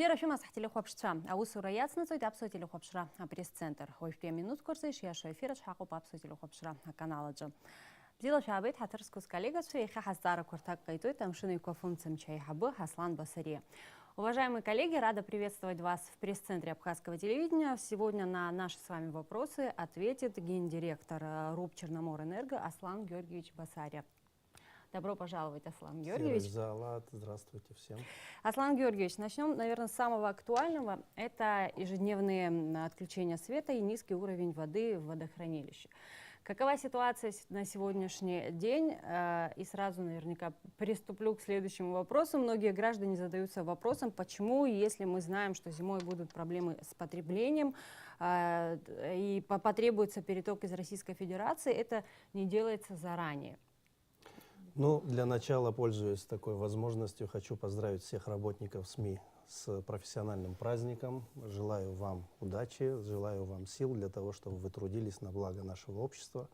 Эфир Афима сахтили хопшча. Аусура яцнацой апсотили хопшра. Пресс-центр. Ойфпе минут курсыш яшо эфир шхақу апсотили хопшра. Канала джо. Бзила шабет хатырскус коллега шейха хаздара куртак кайтой тамшины кофунцем чай хабы Аслан Басари. Уважаемые коллеги, рада приветствовать вас в пресс-центре Абхазского телевидения. Сегодня на наши с вами вопросы ответит гендиректор РУП Черноморэнерго Аслан Георгиевич Басари. Добро пожаловать, Аслан Георгиевич. Здравствуйте всем. Аслан Георгиевич, начнем, наверное, с самого актуального. Это ежедневные отключения света и низкий уровень воды в водохранилище. Какова ситуация на сегодняшний день? И сразу наверняка приступлю к следующему вопросу. Многие граждане задаются вопросом, почему, если мы знаем, что зимой будут проблемы с потреблением и потребуется переток из Российской Федерации, это не делается заранее. Ну, для начала, пользуясь такой возможностью, хочу поздравить всех работников СМИ с профессиональным праздником. Желаю вам удачи, желаю вам сил для того, чтобы вы трудились на благо нашего общества,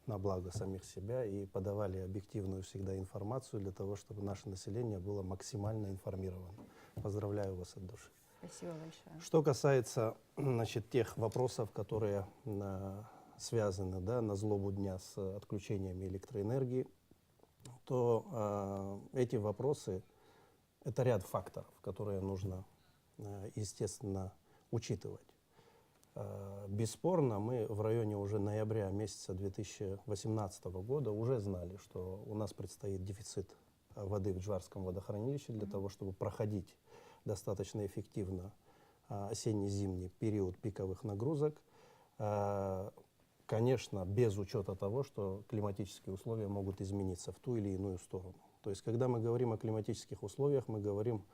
на благо самих себя и подавали объективную всегда информацию для того, чтобы наше население было максимально информировано. Поздравляю вас от души. Спасибо большое. Что касается, значит, тех вопросов, которые связаны, да, на злобу дня с отключениями электроэнергии, то эти вопросы — это ряд факторов, которые нужно, естественно, учитывать. Бесспорно, мы в районе уже ноября месяца 2018 года уже знали, что у нас предстоит дефицит воды в Джварском водохранилище для того, чтобы проходить достаточно эффективно осенне-зимний период пиковых нагрузок. Конечно, без учета того, что климатические условия могут измениться в ту или иную сторону. То есть, когда мы говорим о климатических условиях, мы говорим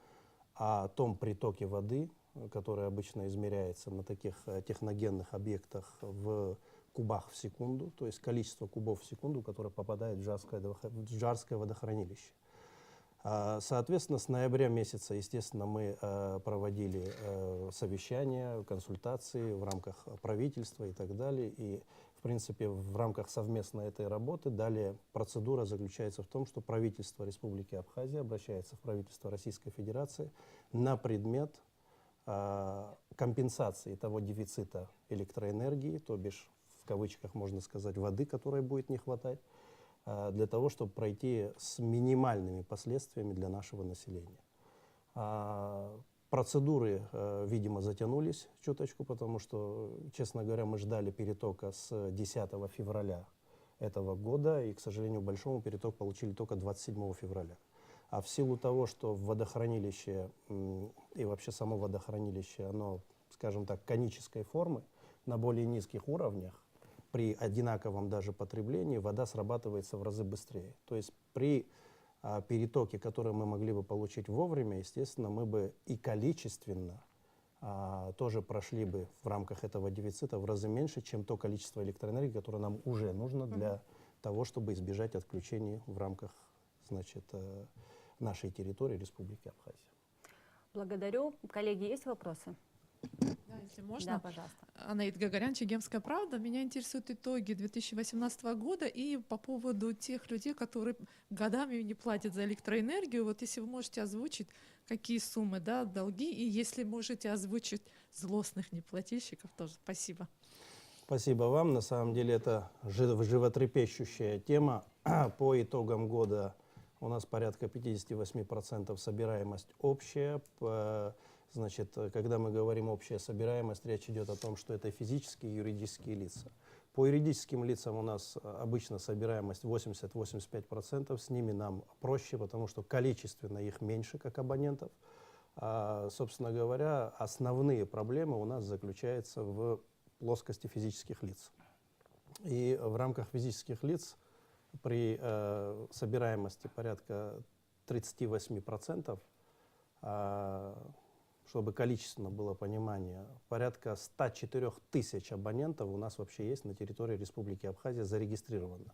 о том притоке воды, который обычно измеряется на таких техногенных объектах в кубах в секунду, то есть количество кубов в секунду, которое попадает в Джварское водохранилище. Соответственно, с ноября месяца, естественно, мы проводили совещания, консультации в рамках правительства и так далее. И, в принципе, в рамках совместной этой работы далее процедура заключается в том, что правительство Республики Абхазия обращается в правительство Российской Федерации на предмет компенсации того дефицита электроэнергии, то бишь, в кавычках можно сказать, воды, которой будет не хватать, для того, чтобы пройти с минимальными последствиями для нашего населения. Процедуры, видимо, затянулись чуточку, потому что, честно говоря, мы ждали перетока с 10 февраля этого года, и, к сожалению, большому переток получили только 27 февраля. А в силу того, что в водохранилище и вообще само водохранилище, оно, скажем так, конической формы, на более низких уровнях, при одинаковом даже потреблении вода срабатывается в разы быстрее. То есть при перетоке, который мы могли бы получить вовремя, естественно, мы бы и количественно тоже прошли бы в рамках этого дефицита в разы меньше, чем то количество электроэнергии, которое нам уже нужно для того, чтобы избежать отключений в рамках, значит, нашей территории Республики Абхазия. Благодарю. Коллеги, есть вопросы? Да, если можно. Да, пожалуйста. Анаит Гагарян, Чегемская правда. Меня интересуют итоги 2018 года и по поводу тех людей, которые годами не платят за электроэнергию. Вот если вы можете озвучить, какие суммы, да, долги, и если можете озвучить злостных неплательщиков тоже. Спасибо. Спасибо вам. На самом деле это животрепещущая тема. По итогам года у нас порядка 58% собираемость общая. Значит, когда мы говорим общая собираемость, речь идет о том, что это физические и юридические лица. По юридическим лицам у нас обычно собираемость 80-85%, с ними нам проще, потому что количественно их меньше, как абонентов. Собственно говоря, основные проблемы у нас заключаются в плоскости физических лиц. И в рамках физических лиц при собираемости порядка 38%, чтобы количественно было понимание, порядка 104 тысяч абонентов у нас вообще есть на территории Республики Абхазия зарегистрированных.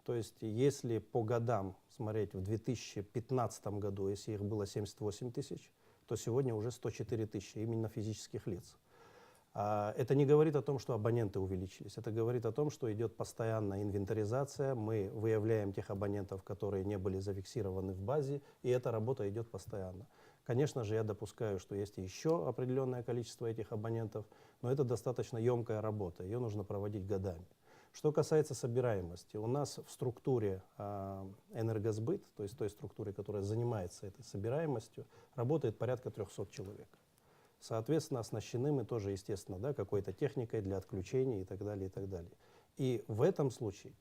То есть, если по годам смотреть, в 2015 году, если их было 78 тысяч, то сегодня уже 104 тысячи именно физических лиц. Это не говорит о том, что абоненты увеличились, это говорит о том, что идет постоянная инвентаризация, мы выявляем тех абонентов, которые не были зафиксированы в базе, и эта работа идет постоянно. Конечно же, я допускаю, что есть еще определенное количество этих абонентов, но это достаточно емкая работа, ее нужно проводить годами. Что касается собираемости, у нас в структуре энергосбыт, то есть той структуре, которая занимается этой собираемостью, работает порядка 300 человек. Соответственно, оснащены мы тоже, естественно, да, какой-то техникой для отключения и так далее, и так далее. И в этом случае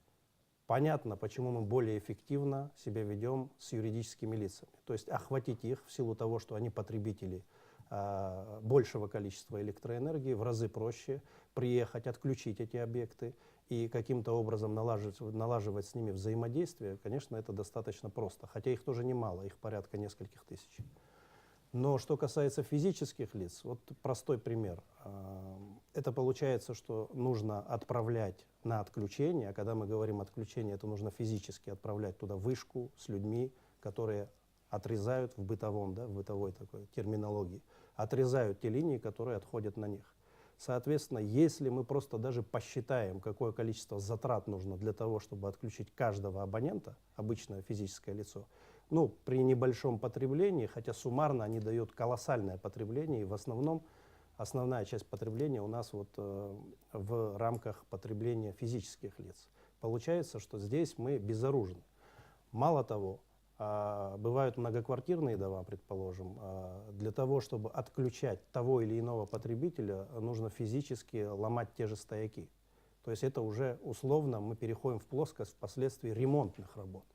понятно, почему мы более эффективно себя ведем с юридическими лицами. То есть охватить их в силу того, что они потребители большего количества электроэнергии, в разы проще приехать, отключить эти объекты и каким-то образом налаживать с ними взаимодействие. Конечно, это достаточно просто, хотя их тоже немало, их порядка нескольких тысяч. Но что касается физических лиц, вот простой пример. Это получается, что нужно отправлять на отключение, а когда мы говорим отключение, это нужно физически отправлять туда вышку с людьми, которые отрезают в бытовом, да, в бытовой такой терминологии, отрезают те линии, которые отходят на них. Соответственно, если мы просто даже посчитаем, какое количество затрат нужно для того, чтобы отключить каждого абонента, обычное физическое лицо, ну, при небольшом потреблении, хотя суммарно они дают колоссальное потребление, и в основном основная часть потребления у нас вот в рамках потребления физических лиц. Получается, что здесь мы безоружны. Мало того, бывают многоквартирные дома, предположим, для того, чтобы отключать того или иного потребителя, нужно физически ломать те же стояки. То есть это уже условно мы переходим в плоскость впоследствии ремонтных работ.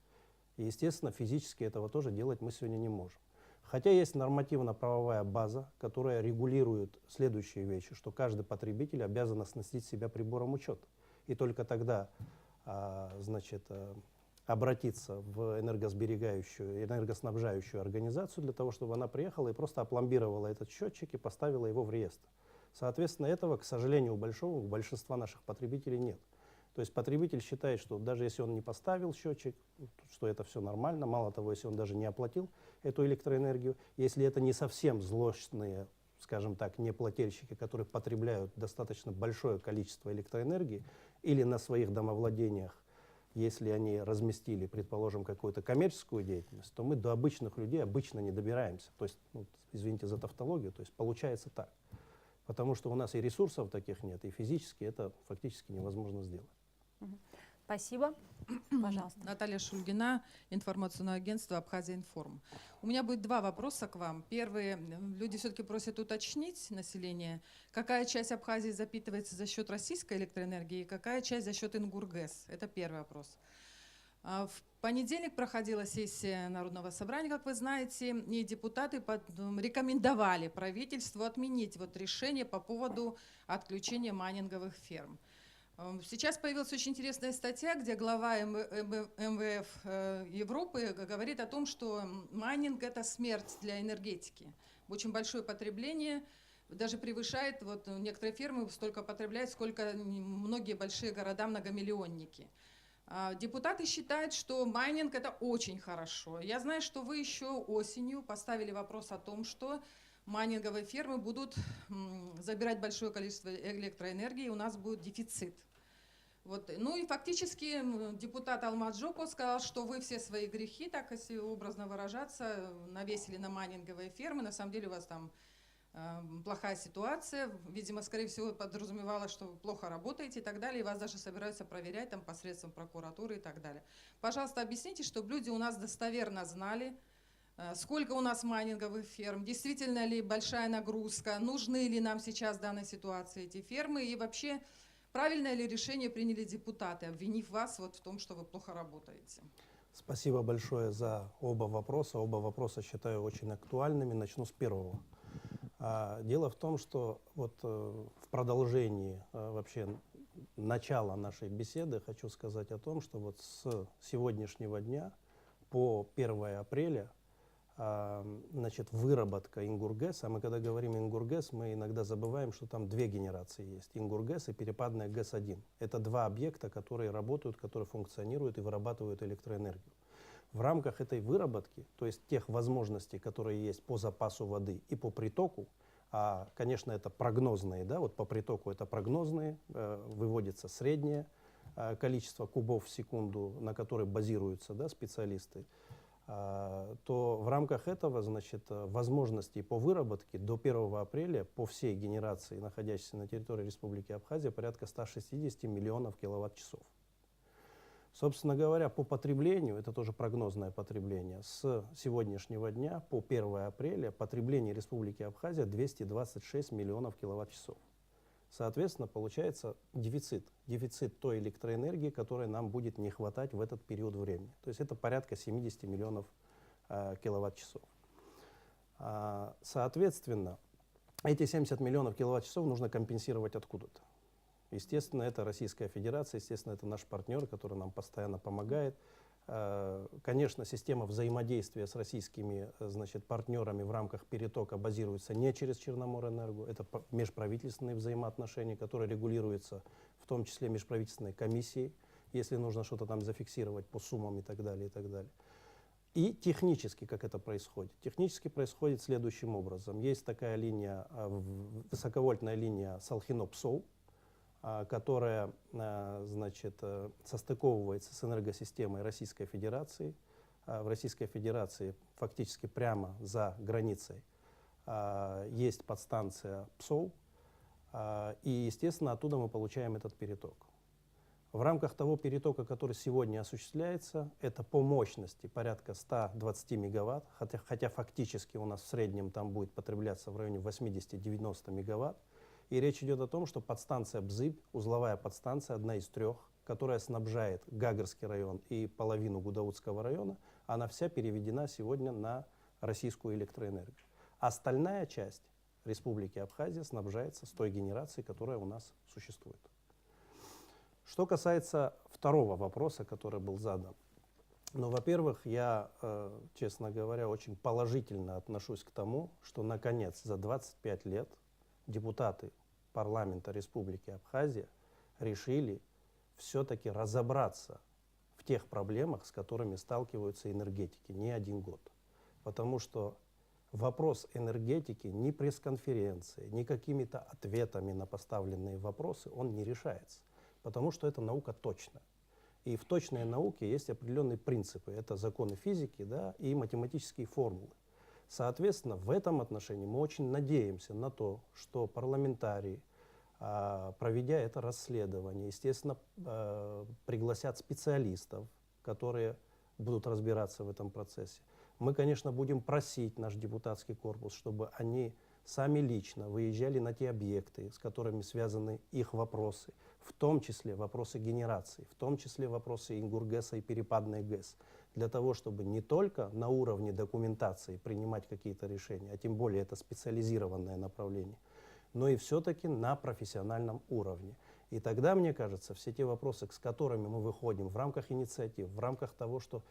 И, естественно, физически этого тоже делать мы сегодня не можем. Хотя есть нормативно-правовая база, которая регулирует следующие вещи, что каждый потребитель обязан оснастить себя прибором учета. И только тогда обратиться в энергосберегающую, энергоснабжающую организацию для того, чтобы она приехала и просто опломбировала этот счетчик и поставила его в реестр. Соответственно, этого, к сожалению, у большинства наших потребителей нет. То есть потребитель считает, что даже если он не поставил счетчик, что это все нормально, мало того, если он даже не оплатил эту электроэнергию, если это не совсем злостные, скажем так, неплательщики, которые потребляют достаточно большое количество электроэнергии, или на своих домовладениях, если они разместили, предположим, какую-то коммерческую деятельность, то мы до обычных людей обычно не добираемся. То есть, ну, извините за тавтологию, то есть получается так. Потому что у нас и ресурсов таких нет, и физически это фактически невозможно сделать. Спасибо. Пожалуйста. Наталья Шульгина, информационное агентство «Абхазия-Информ». У меня будет два вопроса к вам. Первый. Люди все-таки просят уточнить население, какая часть Абхазии запитывается за счет российской электроэнергии, какая часть за счет Ингургэс. Это первый вопрос. В понедельник проходила сессия Народного собрания, как вы знаете, и депутаты рекомендовали правительству отменить решение по поводу отключения майнинговых ферм. Сейчас появилась очень интересная статья, где глава МВФ Европы говорит о том, что майнинг – это смерть для энергетики. Очень большое потребление, даже превышает, некоторые фермы столько потребляют, сколько многие большие города, многомиллионники. Депутаты считают, что майнинг – это очень хорошо. Я знаю, что вы еще осенью поставили вопрос о том, что майнинговые фермы будут забирать большое количество электроэнергии, и у нас будет дефицит. Ну и фактически депутат Алмаз Джоко сказал, что вы все свои грехи, так если образно выражаться, навесили на майнинговые фермы. На самом деле у вас там плохая ситуация. Видимо, скорее всего, подразумевалось, что вы плохо работаете и так далее, и вас даже собираются проверять там посредством прокуратуры и так далее. Пожалуйста, объясните, чтобы люди у нас достоверно знали, сколько у нас майнинговых ферм, действительно ли большая нагрузка, нужны ли нам сейчас в данной ситуации эти фермы, и вообще правильное ли решение приняли депутаты, обвинив вас в том, что вы плохо работаете. Спасибо большое за оба вопроса. Оба вопроса считаю очень актуальными. Начну с первого. Дело в том, что в продолжении вообще начала нашей беседы хочу сказать о том, что с сегодняшнего дня по 1 апреля выработка Ингургэс, а мы когда говорим Ингургэс, мы иногда забываем, что там две генерации есть, Ингургэс и перепадная ГЭС-1. Это два объекта, которые работают, которые функционируют и вырабатывают электроэнергию. В рамках этой выработки, то есть тех возможностей, которые есть по запасу воды и по притоку, конечно, это прогнозные, да, по притоку это прогнозные, выводится среднее количество кубов в секунду, на которые базируются, да, специалисты. то в рамках этого, значит, возможностей по выработке до 1 апреля по всей генерации, находящейся на территории Республики Абхазия, порядка 160 миллионов киловатт-часов. Собственно говоря, по потреблению, это тоже прогнозное потребление, с сегодняшнего дня по 1 апреля потребление Республики Абхазия 226 миллионов киловатт-часов. Соответственно, получается дефицит той электроэнергии, которой нам будет не хватать в этот период времени. То есть это порядка 70 миллионов киловатт-часов. Соответственно, эти 70 миллионов киловатт-часов нужно компенсировать откуда-то. Естественно, это Российская Федерация, естественно, это наш партнер, который нам постоянно помогает. Конечно, система взаимодействия с российскими, значит, партнерами в рамках перетока базируется не через Черноморэнерго, это межправительственные взаимоотношения, которые регулируются в том числе межправительственной комиссией, если нужно что-то там зафиксировать по суммам и так далее, и так далее. И технически, как это происходит? Технически происходит следующим образом. Есть такая линия, высоковольтная линия Салхино-Псоу, которая, значит, состыковывается с энергосистемой Российской Федерации. В Российской Федерации фактически прямо за границей есть подстанция ПСОУ, и, естественно, оттуда мы получаем этот переток. В рамках того перетока, который сегодня осуществляется, это по мощности порядка 120 мегаватт, хотя фактически у нас в среднем там будет потребляться в районе 80-90 мегаватт. И речь идет о том, что подстанция Бзыб, узловая подстанция, одна из 3, которая снабжает Гагарский район и половину Гудаутского района, она вся переведена сегодня на российскую электроэнергию. Остальная часть Республики Абхазия снабжается с той генерацией, которая у нас существует. Что касается второго вопроса, который был задан. Ну, во-первых, я, честно говоря, очень положительно отношусь к тому, что, наконец, за 25 лет депутаты парламента Республики Абхазия решили все-таки разобраться в тех проблемах, с которыми сталкиваются энергетики не один год. Потому что вопрос энергетики ни пресс-конференции, ни какими-то ответами на поставленные вопросы он не решается. Потому что это наука точная. И в точной науке есть определенные принципы. Это законы физики, да, и математические формулы. Соответственно, в этом отношении мы очень надеемся на то, что парламентарии, проведя это расследование, естественно, пригласят специалистов, которые будут разбираться в этом процессе. Мы, конечно, будем просить наш депутатский корпус, чтобы они сами лично выезжали на те объекты, с которыми связаны их вопросы, в том числе вопросы генерации, в том числе вопросы Ингургэса и перепадной ГЭС, для того, чтобы не только на уровне документации принимать какие-то решения, а тем более это специализированное направление, но и все-таки на профессиональном уровне. И тогда, мне кажется, все те вопросы, с которыми мы выходим в рамках инициатив, в рамках того, что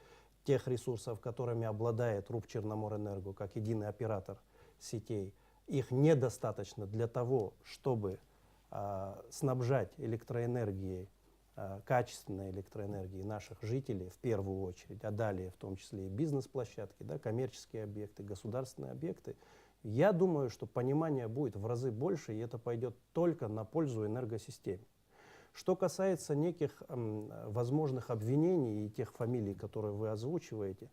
тех ресурсов, которыми обладает РУП Черноморэнерго, как единый оператор сетей, их недостаточно для того, чтобы снабжать электроэнергией, качественной электроэнергией наших жителей в первую очередь, а далее в том числе и бизнес-площадки, да, коммерческие объекты, государственные объекты, я думаю, что понимание будет в разы больше, и это пойдет только на пользу энергосистеме. Что касается неких возможных обвинений и тех фамилий, которые вы озвучиваете,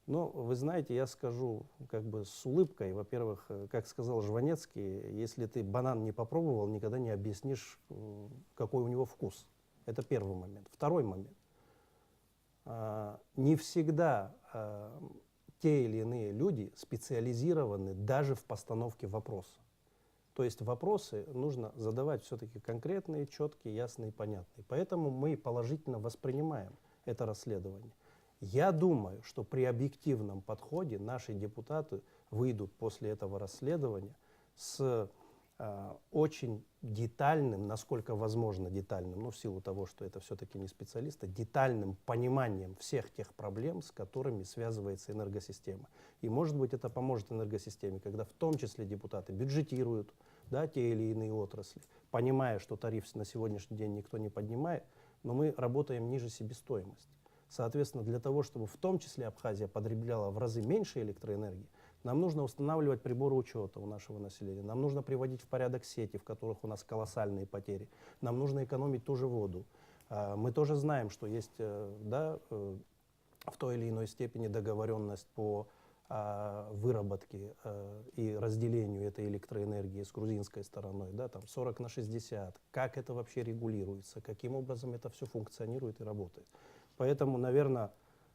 ну, вы знаете, я скажу как бы с улыбкой, во-первых, как сказал Жванецкий, если ты банан не попробовал, никогда не объяснишь, какой у него вкус. Это первый момент. Второй момент. Не всегда те или иные люди специализированы даже в постановке вопроса. То есть вопросы нужно задавать все-таки конкретные, четкие, ясные, понятные. Поэтому мы положительно воспринимаем это расследование. Я думаю, что при объективном подходе наши депутаты выйдут после этого расследования с очень детальным, насколько возможно детальным, но в силу того, что это все-таки не специалисты, детальным пониманием всех тех проблем, с которыми связывается энергосистема. И, может быть, это поможет энергосистеме, когда в том числе депутаты бюджетируют, да, те или иные отрасли, понимая, что тариф на сегодняшний день никто не поднимает, но мы работаем ниже себестоимости. Соответственно, для того, чтобы в том числе Абхазия потребляла в разы меньше электроэнергии, нам нужно устанавливать приборы учета у нашего населения, нам нужно приводить в порядок сети, в которых у нас колоссальные потери, нам нужно экономить ту же воду. Мы тоже знаем, что есть в той или иной степени договоренность по выработке и разделению этой электроэнергии с грузинской стороной, да, там 40/60, как это вообще регулируется, каким образом это все функционирует и работает. Поэтому, наверное,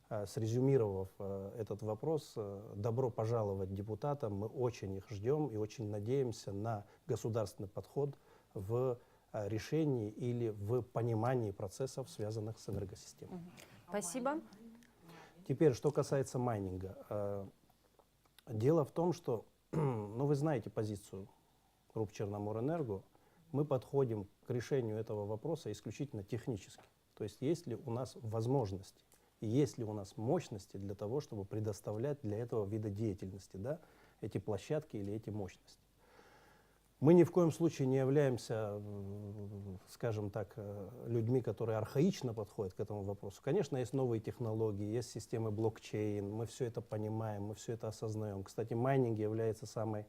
срезюмировав этот вопрос, добро пожаловать депутатам, мы очень их ждем и очень надеемся на государственный подход в решении или в понимании процессов, связанных с энергосистемой. Спасибо. Теперь, что касается майнинга. Дело в том, что, ну, вы знаете позицию РУП «Черноморэнерго», мы подходим к решению этого вопроса исключительно технически. То есть ли у нас возможности, и есть ли у нас мощности для того, чтобы предоставлять для этого вида деятельности, да, эти площадки или эти мощности. Мы ни в коем случае не являемся, скажем так, людьми, которые архаично подходят к этому вопросу. Конечно, есть новые технологии, есть системы блокчейн, мы все это понимаем, мы все это осознаем. Кстати, майнинг является самой,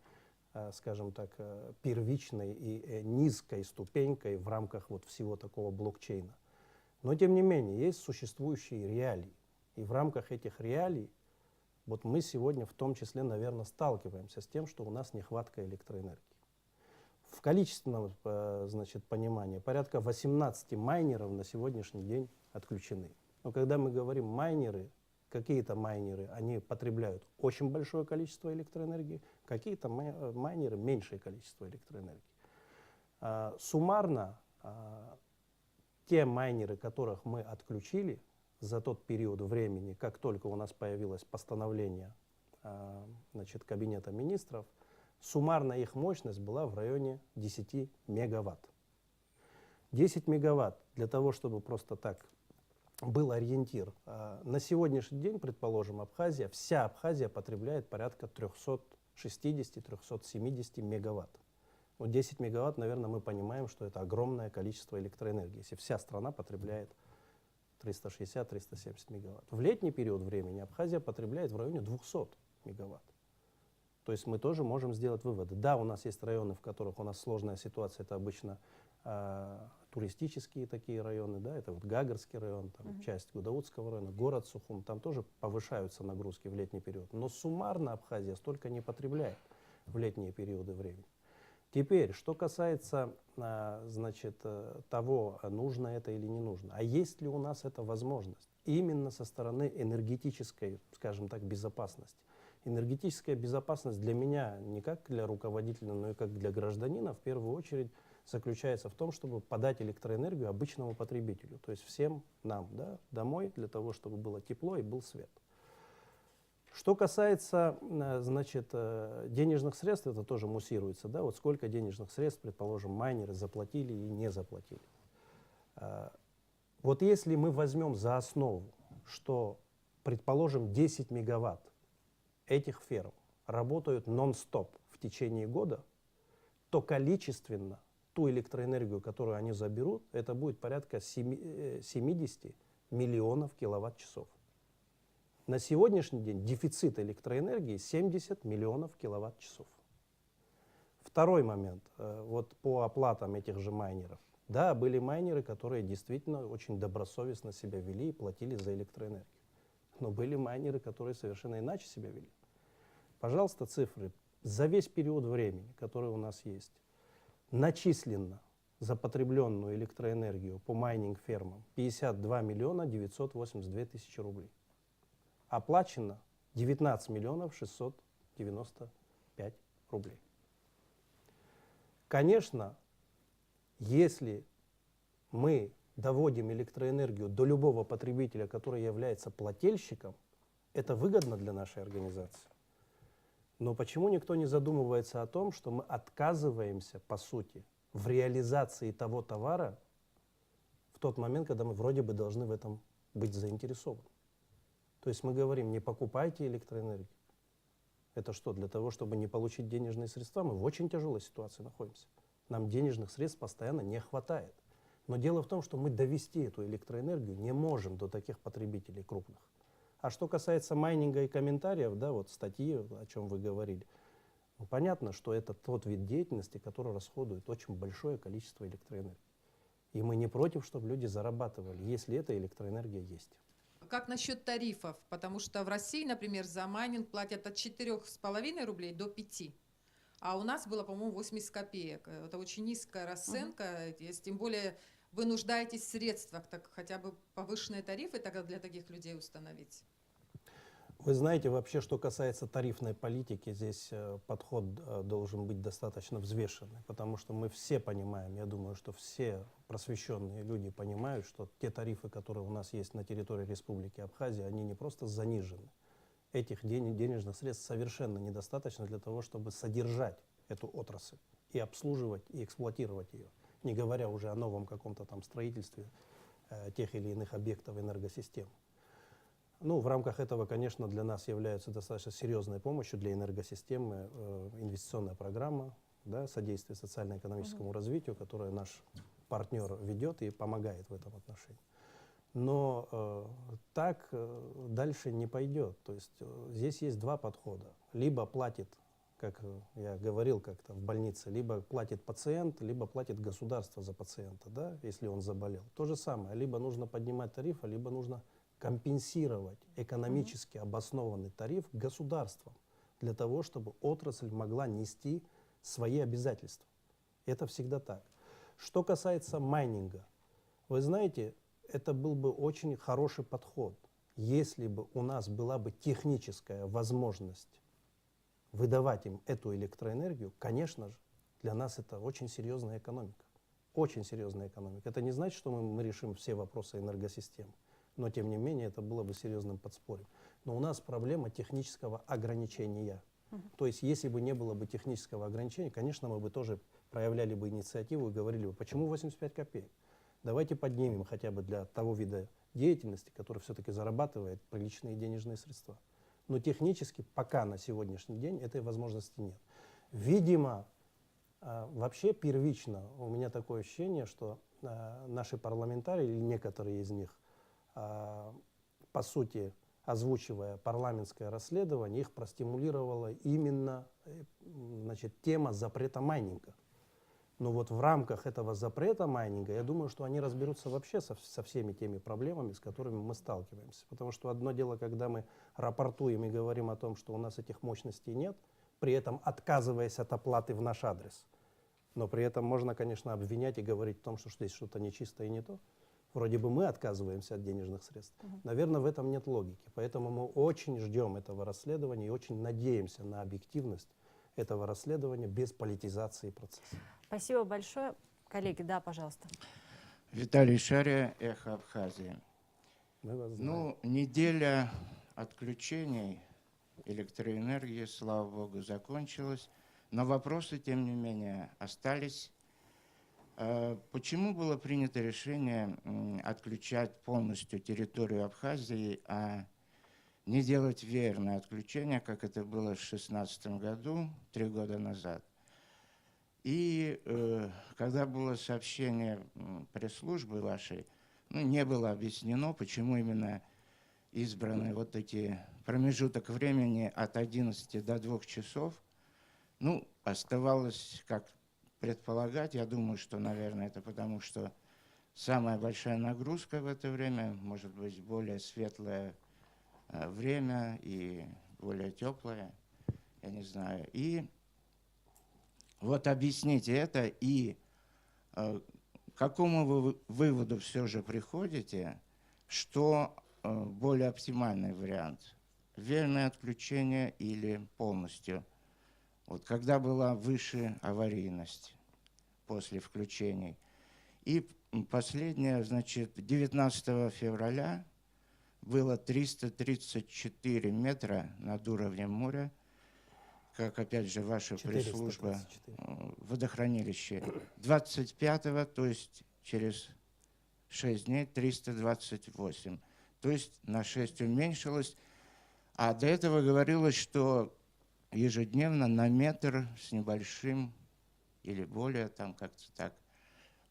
скажем так, первичной и низкой ступенькой в рамках вот всего такого блокчейна. Но, тем не менее, есть существующие реалии. И в рамках этих реалий вот мы сегодня в том числе, наверное, сталкиваемся с тем, что у нас нехватка электроэнергии. В количественном, значит, понимании порядка 18 майнеров на сегодняшний день отключены. Но когда мы говорим майнеры, какие-то майнеры, они потребляют очень большое количество электроэнергии, какие-то майнеры меньшее количество электроэнергии. Суммарно те майнеры, которых мы отключили за тот период времени, как только у нас появилось постановление, значит, Кабинета министров, суммарно их мощность была в районе 10 мегаватт. 10 мегаватт для того, чтобы просто так был ориентир. На сегодняшний день, предположим, вся Абхазия потребляет порядка 360-370 мегаватт. Вот 10 мегаватт, наверное, мы понимаем, что это огромное количество электроэнергии, если вся страна потребляет 360-370 мегаватт. В летний период времени Абхазия потребляет в районе 200 мегаватт. То есть мы тоже можем сделать выводы. Да, у нас есть районы, в которых у нас сложная ситуация, это обычно туристические такие районы, да, это вот Гагарский район, там, часть Гудаутского района, город Сухум, там тоже повышаются нагрузки в летний период. Но суммарно Абхазия столько не потребляет в летние периоды времени. Теперь, что касается, значит, того, нужно это или не нужно, а есть ли у нас эта возможность именно со стороны энергетической, скажем так, безопасности. Энергетическая безопасность для меня, не как для руководителя, но и как для гражданина, в первую очередь заключается в том, чтобы подать электроэнергию обычному потребителю, то есть всем нам, да, домой, для того, чтобы было тепло и был свет. Что касается, значит, денежных средств, это тоже муссируется, да, вот сколько денежных средств, предположим, майнеры заплатили и не заплатили. Вот если мы возьмем за основу, что, предположим, 10 мегаватт этих ферм работают нон-стоп в течение года, то количественно ту электроэнергию, которую они заберут, это будет порядка 70 миллионов киловатт-часов. На сегодняшний день дефицит электроэнергии 70 миллионов киловатт-часов. Второй момент, вот по оплатам этих же майнеров. Да, были майнеры, которые действительно очень добросовестно себя вели и платили за электроэнергию. Но были майнеры, которые совершенно иначе себя вели. Пожалуйста, цифры. За весь период времени, который у нас есть, начислено за потребленную электроэнергию по майнинг-фермам 52 миллиона 982 тысячи рублей. Оплачено 19 миллионов 695 рублей. Конечно, если мы доводим электроэнергию до любого потребителя, который является плательщиком, это выгодно для нашей организации. Но почему никто не задумывается о том, что мы отказываемся, по сути, в реализации того товара в тот момент, когда мы вроде бы должны в этом быть заинтересованы? То есть мы говорим, не покупайте электроэнергию. Это что, для того, чтобы не получить денежные средства? Мы в очень тяжелой ситуации находимся. Нам денежных средств постоянно не хватает. Но дело в том, что мы довести эту электроэнергию не можем до таких потребителей крупных. А что касается майнинга и комментариев, да, вот статьи, о чем вы говорили, ну, понятно, что это тот вид деятельности, который расходует очень большое количество электроэнергии. И мы не против, чтобы люди зарабатывали, если эта электроэнергия есть. Как насчет тарифов? Потому что в России, например, за майнинг платят от 4,5 рублей до 5. А у нас было, по-моему, 80 копеек. Это очень низкая расценка. Если тем более вы нуждаетесь в средствах, так хотя бы повышенные тарифы тогда для таких людей установить. Вы знаете, вообще, что касается тарифной политики, здесь подход должен быть достаточно взвешенный, потому что мы все понимаем, я думаю, что все просвещенные люди понимают, что те тарифы, которые у нас есть на территории Республики Абхазия, они не просто занижены. Этих денежных средств совершенно недостаточно для того, чтобы содержать эту отрасль и обслуживать, и эксплуатировать ее, не говоря уже о новом каком-то там строительстве тех или иных объектов энергосистем. Ну, в рамках этого, конечно, для нас является достаточно серьезной помощью для энергосистемы инвестиционная программа, да, содействие социально-экономическому развитию, которую наш партнер ведет и помогает в этом отношении. Но так дальше не пойдет. То есть здесь есть два подхода. Либо платит, как я говорил как-то в больнице, либо платит пациент, либо платит государство за пациента, да, если он заболел. То же самое. Либо нужно поднимать тарифы, либо нужно компенсировать экономически обоснованный тариф государством для того, чтобы отрасль могла нести свои обязательства. Это всегда так. Что касается майнинга, вы знаете, это был бы очень хороший подход, если бы у нас была бы техническая возможность выдавать им эту электроэнергию. Конечно же, для нас это очень серьезная экономика. Очень серьезная экономика. Это не значит, что мы решим все вопросы энергосистемы. Но, тем не менее, это было бы серьезным подспорьем. Но у нас проблема технического ограничения. То есть, если бы не было бы технического ограничения, конечно, мы бы тоже проявляли бы инициативу и говорили бы, почему 85 копеек? Давайте поднимем хотя бы для того вида деятельности, который все-таки зарабатывает приличные денежные средства. Но технически пока на сегодняшний день этой возможности нет. Видимо, вообще первично у меня такое ощущение, что наши парламентарии, или некоторые из них, по сути, озвучивая парламентское расследование, их простимулировала именно тема запрета майнинга. Но вот в рамках этого запрета майнинга, я думаю, что они разберутся вообще со всеми теми проблемами, с которыми мы сталкиваемся. Потому что одно дело, когда мы рапортуем и говорим о том, что у нас этих мощностей нет, при этом отказываясь от оплаты в наш адрес. Но при этом можно, конечно, обвинять и говорить о том, что здесь что-то нечисто и не то. Вроде бы мы отказываемся от денежных средств. Наверное, в этом нет логики. Поэтому мы очень ждем этого расследования и очень надеемся на объективность этого расследования без политизации процесса. Спасибо большое. Коллеги, да, пожалуйста. Виталий Шария, «Эхо Абхазии». Мы вас знаем. Ну, неделя отключений электроэнергии, слава богу, закончилась. Но вопросы, тем не менее, остались. Почему было принято решение отключать полностью территорию Абхазии, а не делать веерное отключение, как это было в 2016 году, 3 года назад? И когда было сообщение пресс-службы вашей, не было объяснено, почему именно избраны вот эти промежуток времени от 11 до 2 часов. Ну, оставалось, как предполагать, я думаю, что, наверное, это потому, что самая большая нагрузка в это время, может быть, более светлое время и более теплое, я не знаю. И вот объясните это, и к какому вы выводу все же приходите, что более оптимальный вариант? Веерное отключение или полностью? Вот когда была выше аварийность после включений. И последнее, значит, 19 февраля было 334 метра над уровнем моря, как, опять же, ваша пресс-служба, водохранилище. 25-го, то есть через 6 дней, 328. То есть на 6 уменьшилось. А до этого говорилось, что ежедневно на метр с небольшим или более, там как-то так,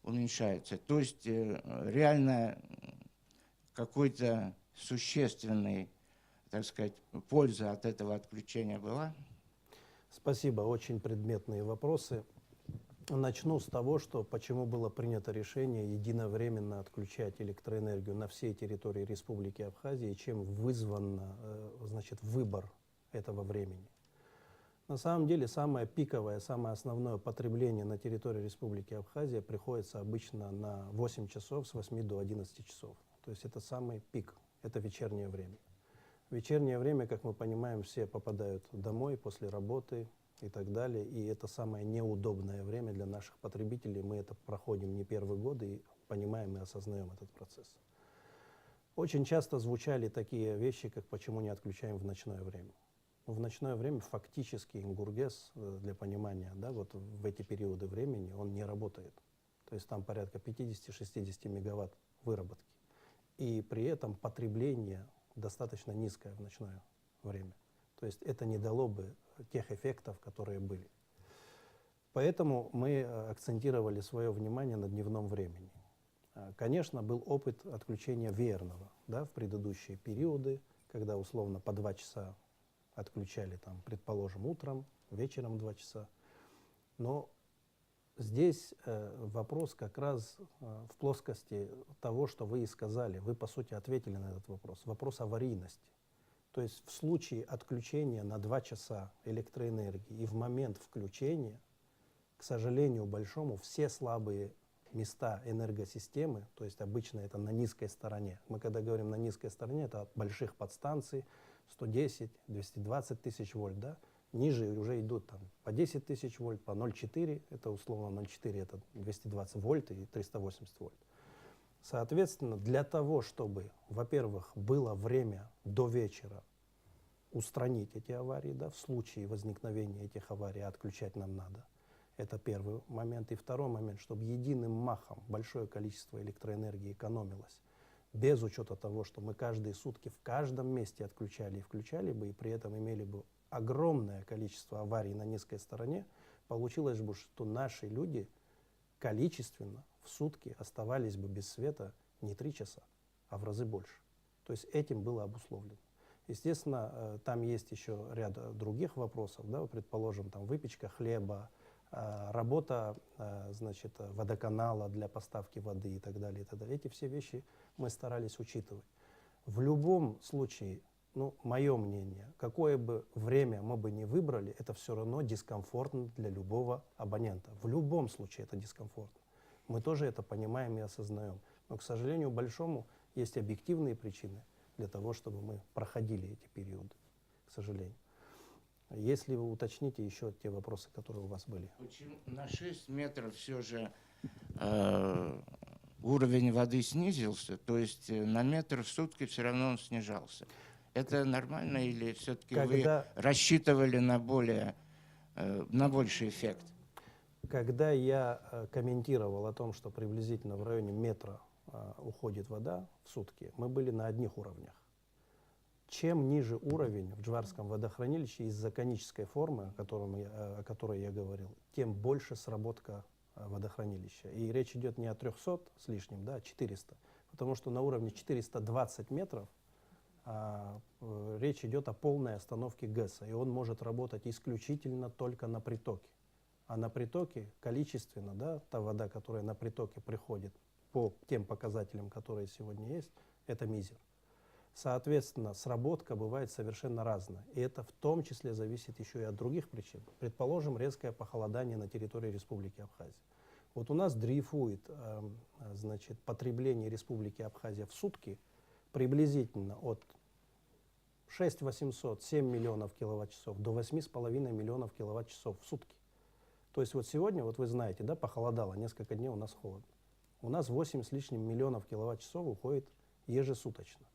уменьшается. То есть реально какой-то существенный, так сказать, польза от этого отключения была? Спасибо, очень предметные вопросы. Начну с того, что почему было принято решение единовременно отключать электроэнергию на всей территории Республики Абхазия и чем вызван значит, выбор этого времени. На самом деле самое пиковое, самое основное потребление на территории Республики Абхазия приходится обычно на 8 часов с 8 до 11 часов. То есть это самый пик, это вечернее время. В вечернее время, как мы понимаем, все попадают домой после работы и так далее, и это самое неудобное время для наших потребителей. Мы это проходим не первый год и понимаем и осознаем этот процесс. Очень часто звучали такие вещи, как почему не отключаем в ночное время. В ночное время фактически Ингургес, для понимания, да, вот в эти периоды времени он не работает. То есть там порядка 50-60 мегаватт выработки. И при этом потребление достаточно низкое в ночное время. То есть это не дало бы тех эффектов, которые были. Поэтому мы акцентировали свое внимание на дневном времени. Конечно, был опыт отключения веерного, да, в предыдущие периоды, когда условно по 2 часа отключали, там, предположим, утром, вечером 2 часа. Но здесь вопрос как раз в плоскости того, что вы и сказали. Вы, по сути, ответили на этот вопрос. Вопрос аварийности. То есть в случае отключения на 2 часа электроэнергии и в момент включения, к сожалению большому, все слабые места энергосистемы, то есть обычно это на низкой стороне. Мы когда говорим на низкой стороне, это от больших подстанций, 110, 220 тысяч вольт, да? Ниже уже идут там по 10 тысяч вольт, по 0,4, это условно 0,4, это 220 вольт и 380 вольт. Соответственно, для того, чтобы, во-первых, было время до вечера устранить эти аварии, да, в случае возникновения этих аварий отключать нам надо. Это первый момент. И второй момент, чтобы единым махом большое количество электроэнергии экономилось, без учета того, что мы каждые сутки в каждом месте отключали и включали бы, и при этом имели бы огромное количество аварий на низкой стороне, получилось бы, что наши люди количественно в сутки оставались бы без света не 3 часа, а в разы больше. То есть этим было обусловлено. Естественно, там есть еще ряд других вопросов, да, предположим, там выпечка хлеба, работа, значит, водоканала для поставки воды и так далее, и так далее. Эти все вещи мы старались учитывать. В любом случае, ну, мое мнение, какое бы время мы бы ни выбрали, это все равно дискомфортно для любого абонента. В любом случае это дискомфортно. Мы тоже это понимаем и осознаем. Но, к сожалению, большому есть объективные причины для того, чтобы мы проходили эти периоды, к сожалению. Если вы уточните еще те вопросы, которые у вас были. Почему на 6 метров все же уровень воды снизился, то есть на метр в сутки все равно он снижался? Это нормально или все-таки вы рассчитывали на больший эффект? Когда я комментировал о том, что приблизительно в районе метра уходит вода в сутки, мы были на одних уровнях. Чем ниже уровень в Джварском водохранилище из-за конической формы, о которой я говорил, тем больше сработка водохранилища. И речь идет не о 300 с лишним, да, а 400. Потому что на уровне 420 метров речь идет о полной остановке ГЭСа. И он может работать исключительно только на притоке. А на притоке количественно, да, та вода, которая на притоке приходит по тем показателям, которые сегодня есть, это мизер. Соответственно, сработка бывает совершенно разная. И это в том числе зависит еще и от других причин. Предположим, резкое похолодание на территории Республики Абхазия. Вот у нас дрейфует значит, потребление Республики Абхазия в сутки приблизительно от 6 800, 7 миллионов киловатт-часов до 8,5 миллионов киловатт-часов в сутки. То есть вот сегодня, вот вы знаете, да, похолодало, несколько дней у нас холодно. У нас 8 с лишним миллионов киловатт-часов уходит ежесуточно.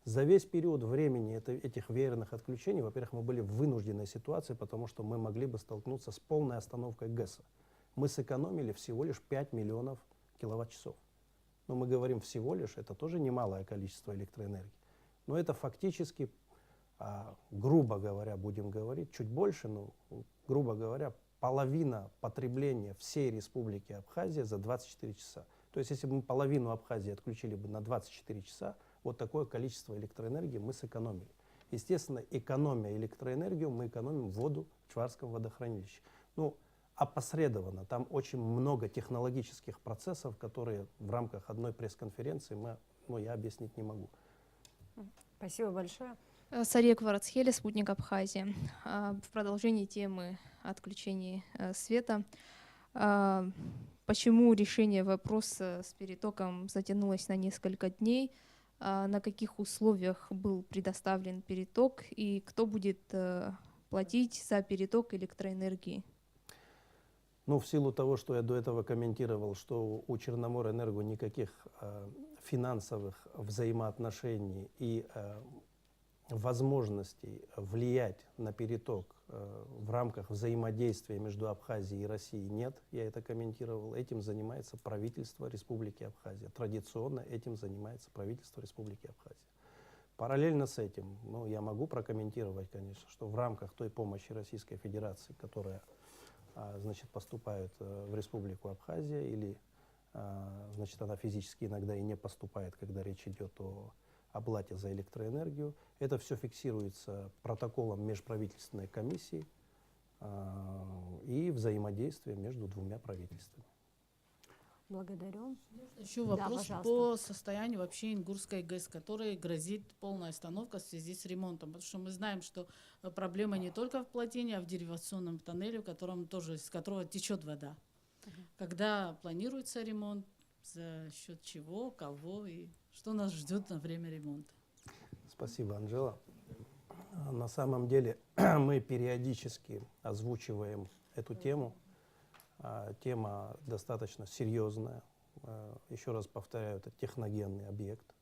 За весь период времени этих веерных отключений, во-первых, мы были в вынужденной ситуации, потому что мы могли бы столкнуться с полной остановкой ГЭСа. Мы сэкономили всего лишь 5 миллионов киловатт-часов. Но мы говорим всего лишь, это тоже немалое количество электроэнергии. Но это фактически, грубо говоря, будем говорить, чуть больше, но, грубо говоря, половина потребления всей Республики Абхазия за 24 часа. То есть если бы мы половину Абхазии отключили бы на 24 часа, вот такое количество электроэнергии мы сэкономили. Естественно, экономя электроэнергию, мы экономим воду в Чварском водохранилище. Ну, опосредованно. Там очень много технологических процессов, которые в рамках одной пресс-конференции я объяснить не могу. Спасибо большое. Сария Кварацхели, «Спутник Абхазии». В продолжении темы отключения света. Почему решение вопроса с перетоком затянулось на несколько дней? На каких условиях был предоставлен переток? И кто будет платить за переток электроэнергии? В силу того, что я до этого комментировал, что у Черноморэнерго никаких финансовых взаимоотношений и возможностей влиять на переток в рамках взаимодействия между Абхазией и Россией нет, я это комментировал. Этим занимается правительство Республики Абхазия. Традиционно этим занимается правительство Республики Абхазия. Параллельно с этим, я могу прокомментировать, конечно, что в рамках той помощи Российской Федерации, которая поступает в Республику Абхазия, или она физически иногда и не поступает, когда речь идет о оплате за электроэнергию. Это все фиксируется протоколом межправительственной комиссии и взаимодействием между двумя правительствами. Благодарю. Еще вопрос пожалуйста. по состоянию вообще Ингурской ГЭС, которой грозит полная остановка в связи с ремонтом. Потому что мы знаем, что проблема не только в плотине, а в деривационном тоннеле, из которого течет вода. Когда планируется ремонт, за счет чего, кого и что нас ждет на время ремонта? Спасибо, Анжела. На самом деле мы периодически озвучиваем эту тему. Тема достаточно серьезная. Еще раз повторяю, это техногенный объект.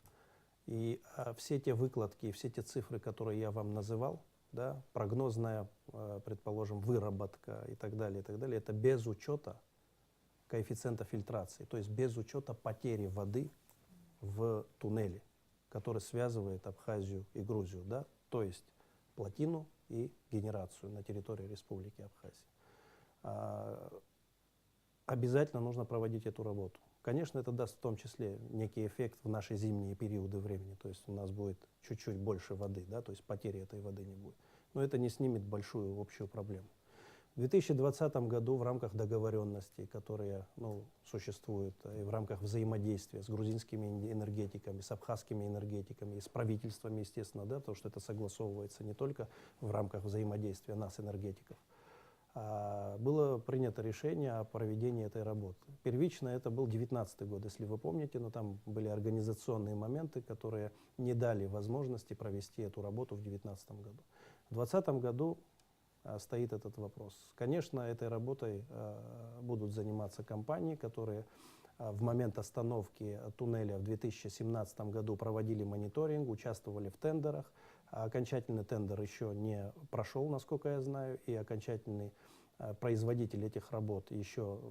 И все те выкладки, все те цифры, которые я вам называл, да, прогнозная, предположим, выработка и так далее, это без учета коэффициента фильтрации, то есть без учета потери воды в туннеле, который связывает Абхазию и Грузию, да, то есть плотину и генерацию на территории Республики Абхазия. Обязательно нужно проводить эту работу. Конечно, это даст в том числе некий эффект в наши зимние периоды времени, то есть у нас будет чуть-чуть больше воды, да, то есть потери этой воды не будет. Но это не снимет большую общую проблему. В 2020 году в рамках договоренностей, которые существуют, и в рамках взаимодействия с грузинскими энергетиками, с абхазскими энергетиками и с правительствами, естественно, да, потому что это согласовывается не только в рамках взаимодействия нас, энергетиков, было принято решение о проведении этой работы. Первично это был 2019 год, если вы помните, но там были организационные моменты, которые не дали возможности провести эту работу в 2019 году. В 2020 году стоит этот вопрос. Конечно, этой работой будут заниматься компании, которые в момент остановки туннеля в 2017 году проводили мониторинг, участвовали в тендерах. Окончательный тендер еще не прошел, насколько я знаю, и окончательный производитель этих работ еще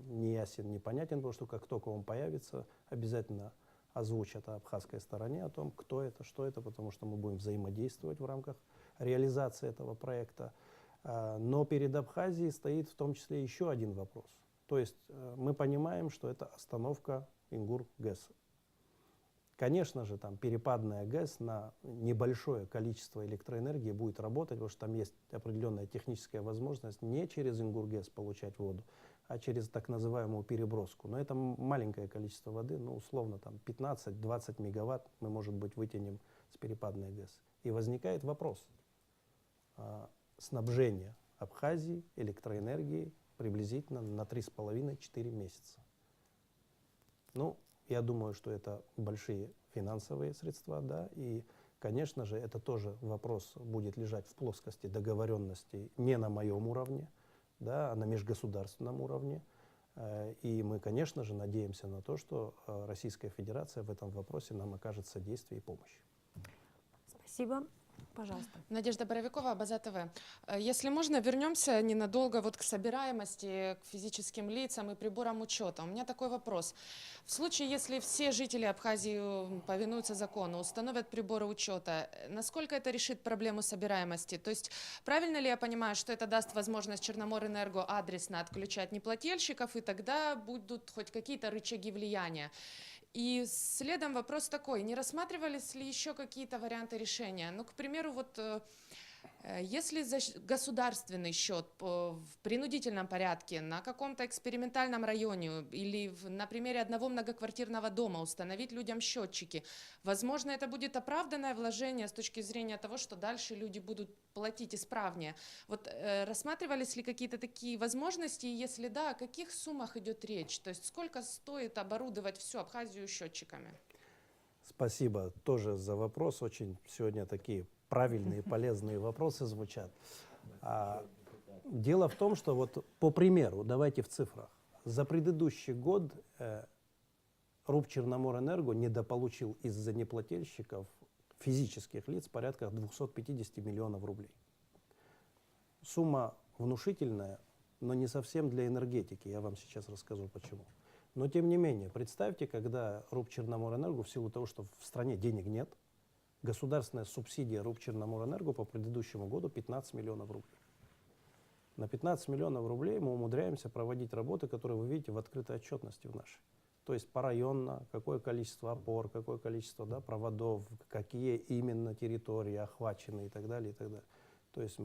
не ясен, непонятен, потому что как только он появится, обязательно озвучат абхазской стороне о том, кто это, что это, потому что мы будем взаимодействовать в рамках реализации этого проекта. Но перед Абхазией стоит в том числе еще один вопрос. То есть мы понимаем, что это остановка Ингур-ГЭС. Конечно же, там перепадная ГЭС на небольшое количество электроэнергии будет работать, потому что там есть определенная техническая возможность не через Ингур-ГЭС получать воду, а через так называемую переброску. Но это маленькое количество воды, условно там 15-20 мегаватт мы, может быть, вытянем с перепадной ГЭС. И возникает вопрос снабжения Абхазии электроэнергией приблизительно на 3,5-4 месяца. Я думаю, что это большие финансовые средства, да, и, конечно же, это тоже вопрос будет лежать в плоскости договоренностей не на моем уровне, да, а на межгосударственном уровне. И мы, конечно же, надеемся на то, что Российская Федерация в этом вопросе нам окажет содействие и помощь. Спасибо. Пожалуйста. Надежда Боровикова, База ТВ. Если можно, вернемся ненадолго к собираемости, к физическим лицам и приборам учета. У меня такой вопрос. В случае, если все жители Абхазии повинуются закону, установят приборы учета, насколько это решит проблему собираемости? То есть правильно ли я понимаю, что это даст возможность Черноморэнерго адресно отключать неплательщиков, и тогда будут хоть какие-то рычаги влияния? И следом вопрос такой, не рассматривались ли еще какие-то варианты решения? К примеру, Если за государственный счет в принудительном порядке на каком-то экспериментальном районе или на примере одного многоквартирного дома установить людям счетчики, возможно, это будет оправданное вложение с точки зрения того, что дальше люди будут платить исправнее. Вот рассматривались ли какие-то такие возможности, и если да, о каких суммах идет речь? То есть сколько стоит оборудовать всю Абхазию счетчиками? Спасибо тоже за вопрос. Очень сегодня такие правильные, полезные вопросы звучат. Дело в том, что вот по примеру, давайте в цифрах. За предыдущий год РУП Черноморэнерго недополучил из-за неплательщиков физических лиц порядка 250 миллионов рублей. Сумма внушительная, но не совсем для энергетики. Я вам сейчас расскажу почему. Но тем не менее, представьте, когда РУП Черноморэнерго, в силу того, что в стране денег нет, государственная субсидия РУП Черноморэнерго по предыдущему году 15 миллионов рублей. На 15 миллионов рублей мы умудряемся проводить работы, которые вы видите в открытой отчетности в нашей. То есть порайонно, какое количество опор, какое количество проводов, какие именно территории охвачены и так далее, и так далее. То есть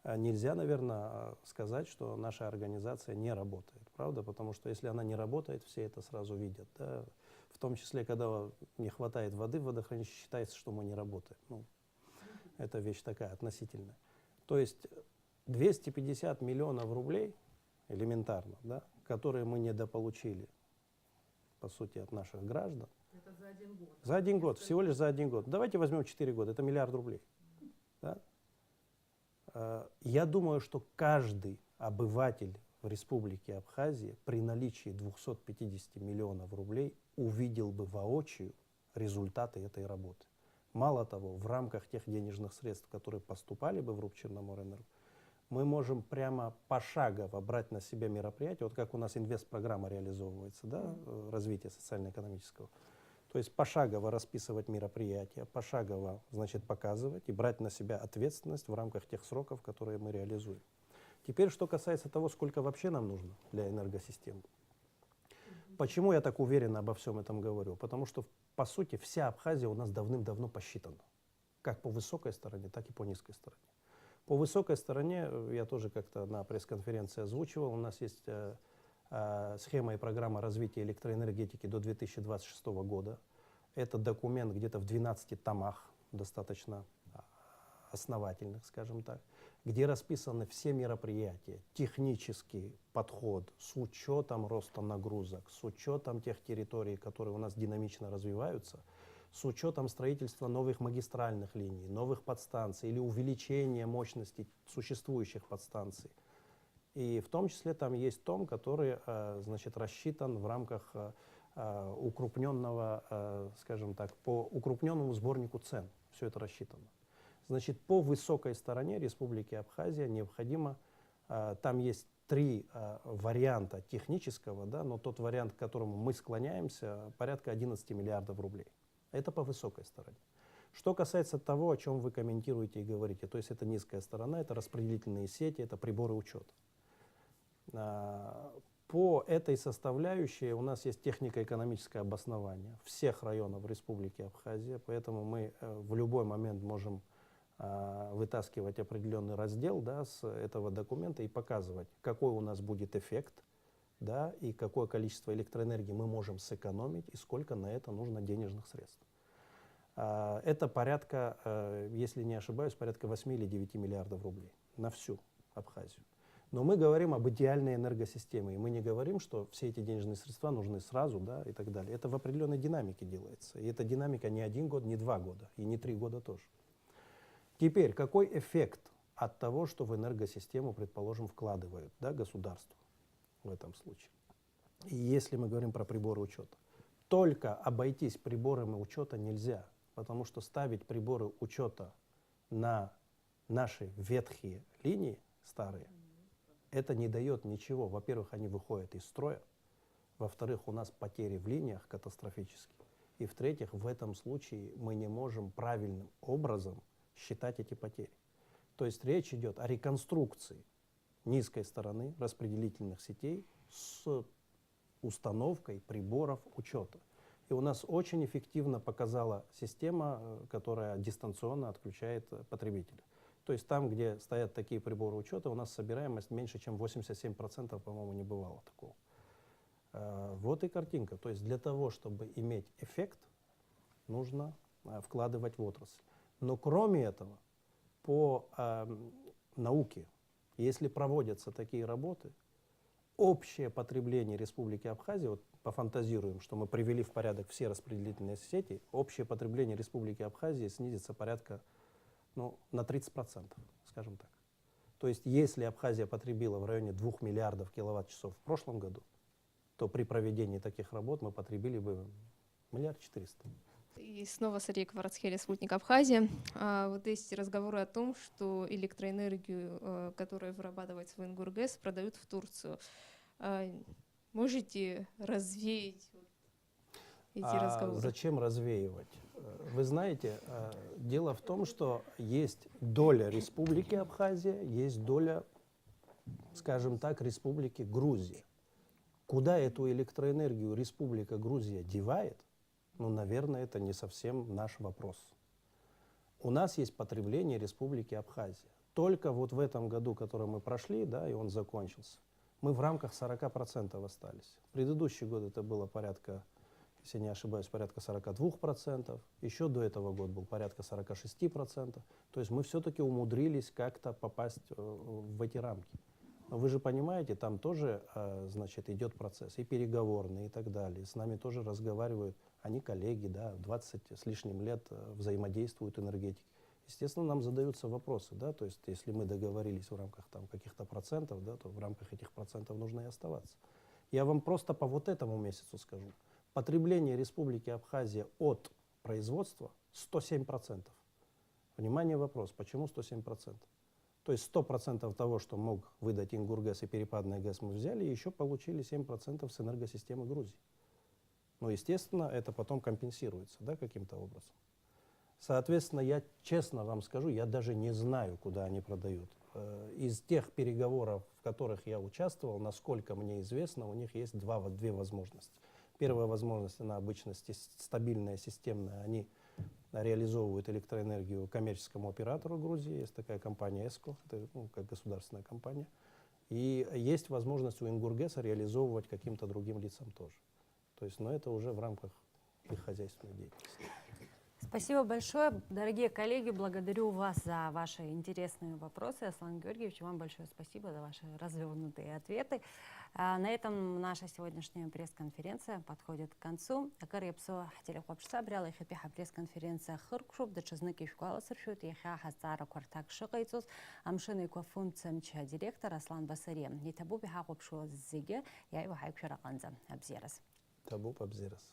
нельзя, наверное, сказать, что наша организация не работает, правда? Потому что если она не работает, все это сразу видят. Да? В том числе, когда не хватает воды в водохранилище, считается, что мы не работаем. Ну, это вещь такая относительная. То есть 250 миллионов рублей, элементарно, да, которые мы недополучили, по сути, от наших граждан. Это за 1 год. За 1 год, всего лишь за 1 год. Давайте возьмем 4 года, это миллиард рублей. Да? Я думаю, что каждый обыватель в Республике Абхазия при наличии 250 миллионов рублей увидел бы воочию результаты этой работы. Мало того, в рамках тех денежных средств, которые поступали бы в РУП Черноморэнерго, мы можем прямо пошагово брать на себя мероприятия, вот как у нас инвестпрограмма реализовывается, да, развитие социально-экономического. То есть пошагово расписывать мероприятия, пошагово, значит, показывать и брать на себя ответственность в рамках тех сроков, которые мы реализуем. Теперь, что касается того, сколько вообще нам нужно для энергосистемы. Почему я так уверенно обо всем этом говорю? Потому что, по сути, вся Абхазия у нас давным-давно посчитана. Как по высокой стороне, так и по низкой стороне. По высокой стороне, я тоже как-то на пресс-конференции озвучивал, у нас есть схема и программа развития электроэнергетики до 2026 года. Это документ где-то в 12 томах, достаточно основательных, скажем так, где расписаны все мероприятия, технический подход с учетом роста нагрузок, с учетом тех территорий, которые у нас динамично развиваются, с учетом строительства новых магистральных линий, новых подстанций или увеличения мощности существующих подстанций. И в том числе там есть том, который, значит, рассчитан в рамках укрупненного, скажем так, по укрупненному сборнику цен. Все это рассчитано. Значит, по высокой стороне Республики Абхазия необходимо, там есть 3 варианта технического, да, но тот вариант, к которому мы склоняемся, порядка 11 миллиардов рублей. Это по высокой стороне. Что касается того, о чем вы комментируете и говорите, то есть это низкая сторона, это распределительные сети, это приборы учета. По этой составляющей у нас есть технико-экономическое обоснование всех районов Республики Абхазия, поэтому мы в любой момент можем вытаскивать определенный раздел, да, с этого документа и показывать, какой у нас будет эффект, да, и какое количество электроэнергии мы можем сэкономить и сколько на это нужно денежных средств. Это порядка, если не ошибаюсь, порядка 8 или 9 миллиардов рублей на всю Абхазию. Но мы говорим об идеальной энергосистеме, и мы не говорим, что все эти денежные средства нужны сразу, да, и так далее. Это в определенной динамике делается. И эта динамика не 1 год, не 2 года, и не 3 года тоже. Теперь, какой эффект от того, что в энергосистему, предположим, вкладывают, да, государство в этом случае? И если мы говорим про приборы учета, только обойтись приборами учета нельзя, потому что ставить приборы учета на наши ветхие линии, старые, это не дает ничего. Во-первых, они выходят из строя. Во-вторых, у нас потери в линиях катастрофические. И в-третьих, в этом случае мы не можем правильным образом считать эти потери. То есть речь идет о реконструкции низкой стороны распределительных сетей с установкой приборов учета. И у нас очень эффективно показала система, которая дистанционно отключает потребителя. То есть там, где стоят такие приборы учета, у нас собираемость меньше, чем 87%, по-моему, не бывало такого. Вот и картинка. То есть для того, чтобы иметь эффект, нужно вкладывать в отрасль. Но кроме этого, по науке, если проводятся такие работы, общее потребление Республики Абхазия, вот пофантазируем, что мы привели в порядок все распределительные сети, общее потребление Республики Абхазия снизится порядка на 30%, скажем так. То есть если Абхазия потребила в районе 2 миллиардов киловатт-часов в прошлом году, то при проведении таких работ мы потребили бы 1 400 000 000. И снова Сария Кварацхели, спутник Абхазии. Вот есть разговоры о том, что электроэнергию, которая вырабатывается в Ингургэс, продают в Турцию. Можете развеять эти разговоры? Зачем развеивать? Вы знаете, дело в том, что есть доля Республики Абхазия, есть доля, скажем так, Республики Грузия. Куда эту электроэнергию Республика Грузия девает, наверное, это не совсем наш вопрос. У нас есть потребление Республики Абхазия. Только вот в этом году, который мы прошли, да, и он закончился, мы в рамках 40% остались. В предыдущий год это было порядка, если не ошибаюсь, порядка 42%. Еще до этого года был порядка 46%. То есть мы все-таки умудрились как-то попасть в эти рамки. Но вы же понимаете, там тоже, значит, идет процесс и переговорный, и так далее. С нами тоже разговаривают, они коллеги, да, 20 с лишним лет взаимодействуют энергетики. Естественно, нам задаются вопросы, да, то есть если мы договорились в рамках там каких-то процентов, да, то в рамках этих процентов нужно и оставаться. Я вам просто по вот этому месяцу скажу. Потребление Республики Абхазия от производства 107%. Внимание, вопрос, почему 107%? То есть 100% того, что мог выдать Ингургэс и перепадный ГЭС, мы взяли, и еще получили 7% с энергосистемы Грузии. Но, естественно, это потом компенсируется, да, каким-то образом. Соответственно, я честно вам скажу, я даже не знаю, куда они продают. Из тех переговоров, в которых я участвовал, насколько мне известно, у них есть две возможности. Первая возможность, она обычно стабильная, системная. Они реализовывают электроэнергию коммерческому оператору Грузии. Есть такая компания ЭСКО, это как государственная компания. И есть возможность у Ингургэса реализовывать каким-то другим лицам тоже. То есть, но это уже в рамках их хозяйственной деятельности. Спасибо большое. Дорогие коллеги, благодарю вас за ваши интересные вопросы. Аслан Георгиевич, вам большое спасибо за ваши развернутые ответы. На этом наша сегодняшняя пресс-конференция подходит к концу. Акарепсо телехопшса брал их пресс-конференция Хыркшуп, дочезныки школы сыршут, еха хастара квартак шикайцус, амшины функциям директор Аслан Басари. И табу биха хопшу зиге, я его хайкшара канза. Абзерас. Табу абзерас.